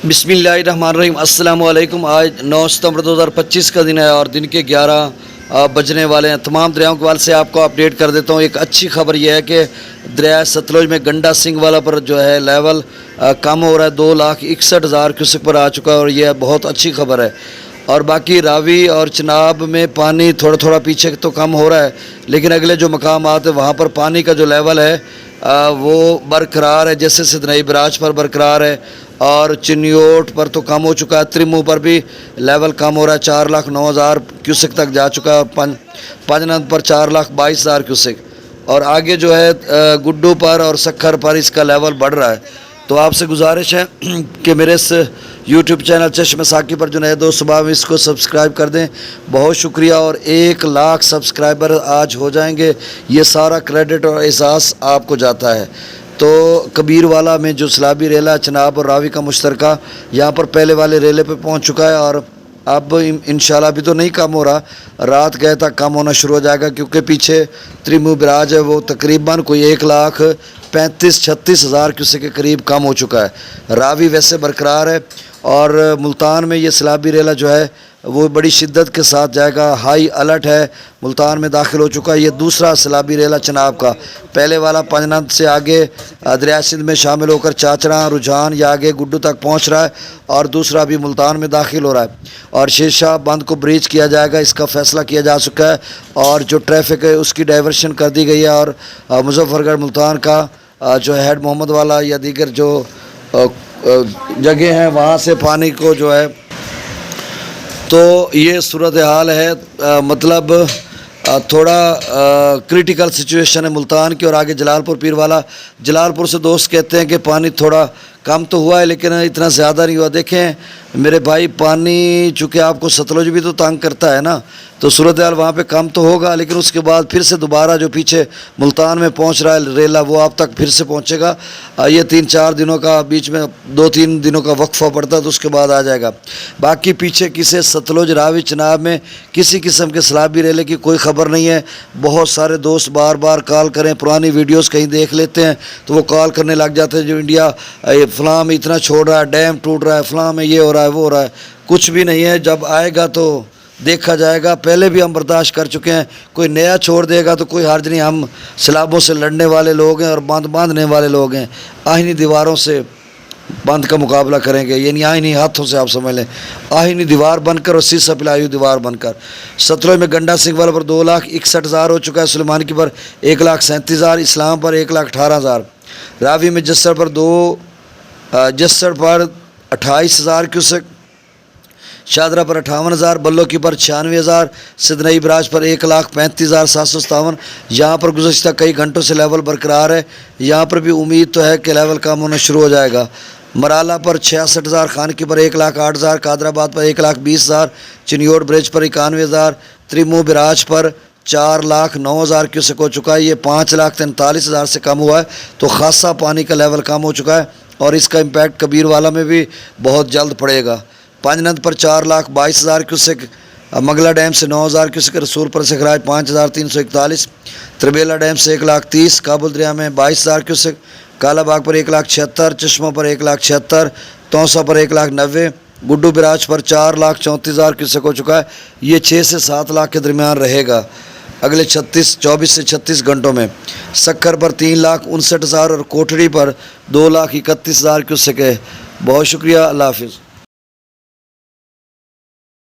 بسم اللہ الرحمن الرحیم۔ السلام علیکم۔ آج 9 ستمبر 2025 کا دن ہے اور دن کے 11 بجنے والے ہیں۔ تمام دریاؤں کے حوالے سے آپ کو اپڈیٹ کر دیتا ہوں۔ ایک اچھی خبر یہ ہے کہ دریا ستلج میں گنڈا سنگھ والا پر جو ہے لیول کم ہو رہا ہے، 2,61,000 کیوسک پر آ چکا ہے اور یہ بہت اچھی خبر ہے۔ اور باقی راوی اور چناب میں پانی تھوڑا تھوڑا پیچھے تو کم ہو رہا ہے، لیکن اگلے جو مقامات ہیں وہاں پر پانی کا جو لیول ہے وہ برقرار ہے، جیسے سدنئی براج پر برقرار ہے اور چنیوٹ پر تو کم ہو چکا ہے، ترمو پر بھی لیول کم ہو رہا ہے، 4,09,000 کیوسک تک جا چکا ہے، پنجنند پر 4,22,000 کیوسک، اور آگے جو ہے گڈو پر اور سکھر پر اس کا لیول بڑھ رہا ہے۔ تو آپ سے گزارش ہے کہ میرے اس یوٹیوب چینل چشم ساکی پر جو نئے دوست صبح میں اس کو سبسکرائب کر دیں۔ بہت شکریہ، اور 1,00,000 سبسکرائبر آج ہو جائیں گے، یہ سارا کریڈٹ اور احساس آپ کو جاتا ہے۔ تو کبیر والا میں جو سیلابی ریلا چناب اور راوی کا مشترکہ یہاں پر پہلے والے ریلے پہ پہنچ چکا ہے، اور اب انشاءاللہ ابھی تو نہیں کم ہو رہا، رات گئے تک کم ہونا شروع ہو جائے گا، کیونکہ پیچھے تریمو براج ہے وہ تقریباً کوئی 1,35,000-36,000 کیوسک کے قریب کم ہو چکا ہے۔ راوی ویسے برقرار ہے، اور ملتان میں یہ سیلابی ریلا جو ہے وہ بڑی شدت کے ساتھ جائے گا، ہائی الرٹ ہے، ملتان میں داخل ہو چکا ہے۔ یہ دوسرا سیلابی ریلا چناب کا، پہلے والا پنجنند سے آگے دریا سندھ میں شامل ہو کر چاچڑا رجحان یا آگے گڈو تک پہنچ رہا ہے، اور دوسرا بھی ملتان میں داخل ہو رہا ہے، اور شیرشاہ بند کو بریچ کیا جائے گا، اس کا فیصلہ کیا جا چکا ہے، اور جو ٹریفک ہے اس کی ڈائیورشن کر دی گئی ہے، اور مظفر گڑھ ملتان کا جو ہیڈ محمد والا یا دیگر جو جگہ ہیں وہاں سے پانی کو جو ہے، تو یہ صورتحال ہے، مطلب تھوڑا کریٹیکل سچویشن ہے ملتان کی۔ اور آگے جلال پور پیر والا، جلال پور سے دوست کہتے ہیں کہ پانی تھوڑا کم تو ہوا ہے لیکن اتنا زیادہ نہیں ہوا۔ دیکھیں میرے بھائی، پانی چونکہ آپ کو ستلج بھی تو تنگ کرتا ہے نا، تو صورتحال وہاں پہ کم تو ہوگا، لیکن اس کے بعد پھر سے دوبارہ جو پیچھے ملتان میں پہنچ رہا ہے ریلا وہ آپ تک پھر سے پہنچے گا۔ یہ 3-4 دنوں کا بیچ میں 2-3 دنوں کا وقفہ پڑتا ہے تو اس کے بعد آ جائے گا۔ باقی پیچھے کسی ستلج راوی چناب میں کسی قسم کے سیلابی ریلے کی کوئی خبر نہیں ہے۔ بہت سارے دوست بار بار کال کریں، پرانی ویڈیوز کہیں دیکھ لیتے ہیں تو وہ کال کرنے لگ جاتے ہیں جو انڈیا فلاں میں اتنا چھوڑ رہا ہے، ڈیم ٹوٹ رہا ہے، فلاں میں یہ ہو رہا ہے وہ ہو رہا ہے۔ کچھ بھی نہیں ہے، جب آئے گا تو دیکھا جائے گا۔ پہلے بھی ہم برداشت کر چکے ہیں، کوئی نیا چھوڑ دے گا تو کوئی حرج نہیں۔ ہم سیلابوں سے لڑنے والے لوگ ہیں اور باندھنے والے لوگ ہیں، آہنی دیواروں سے بند کا مقابلہ کریں گے، یعنی آہنی ہاتھوں سے آپ سمجھ لیں، آہنی دیوار بن کر اور سیسا پلائی ہوئی دیوار بن کر۔ ستلج میں گنڈا سنگھ والا پر 2,61,000 ہو چکا ہے، سلیمان کی پر 1,37,000، اسلام پر 1,18,000، راوی میں جسر پر 28,000 کیوسک، شادرہ پر 58,000، بلو کی پر 96,000، سدنئی براج پر 1,35,757۔ یہاں پر گزشتہ کئی گھنٹوں سے لیول برقرار ہے، یہاں پر بھی امید تو ہے کہ لیول کم ہونا شروع ہو جائے گا۔ مرالا پر 66,000، خان کی پر 1,08,000، قادر آباد پر 1,20,000، چنیوٹ برج پر 91,000، تریمو براج پر 4,09,000 کیوسک ہو چکا ہے، یہ 5,43,000 سے کم ہوا ہے، تو خاصا پانی کا لیول کم ہو چکا ہے، اور اس کا امپیکٹ کبیر والا میں بھی بہت جلد پڑے گا۔ پنجنند پر 4,22,000 کیوسک، منگلا ڈیم سے 9,000 کیوسک، رسول پر سے خراج 5,341، تربیلا ڈیم سے 1,30,000، کابل دریا میں 22,000 کیوسک، کالا باغ پر 1,76,000، چشمہ پر 1,76,000، توسا پر 1,90,000، گڈو براج پر 4,34,000 کیوسک ہو چکا ہے۔ یہ 6 سے 7 لاکھ کے درمیان رہے گا اگلے 24 سے 36 گھنٹوں میں۔ سکھر پر 3,59,000 اور کوٹڑی پر 2,31,000 کیوسک ہے۔ بہت شکریہ، اللہ حافظ۔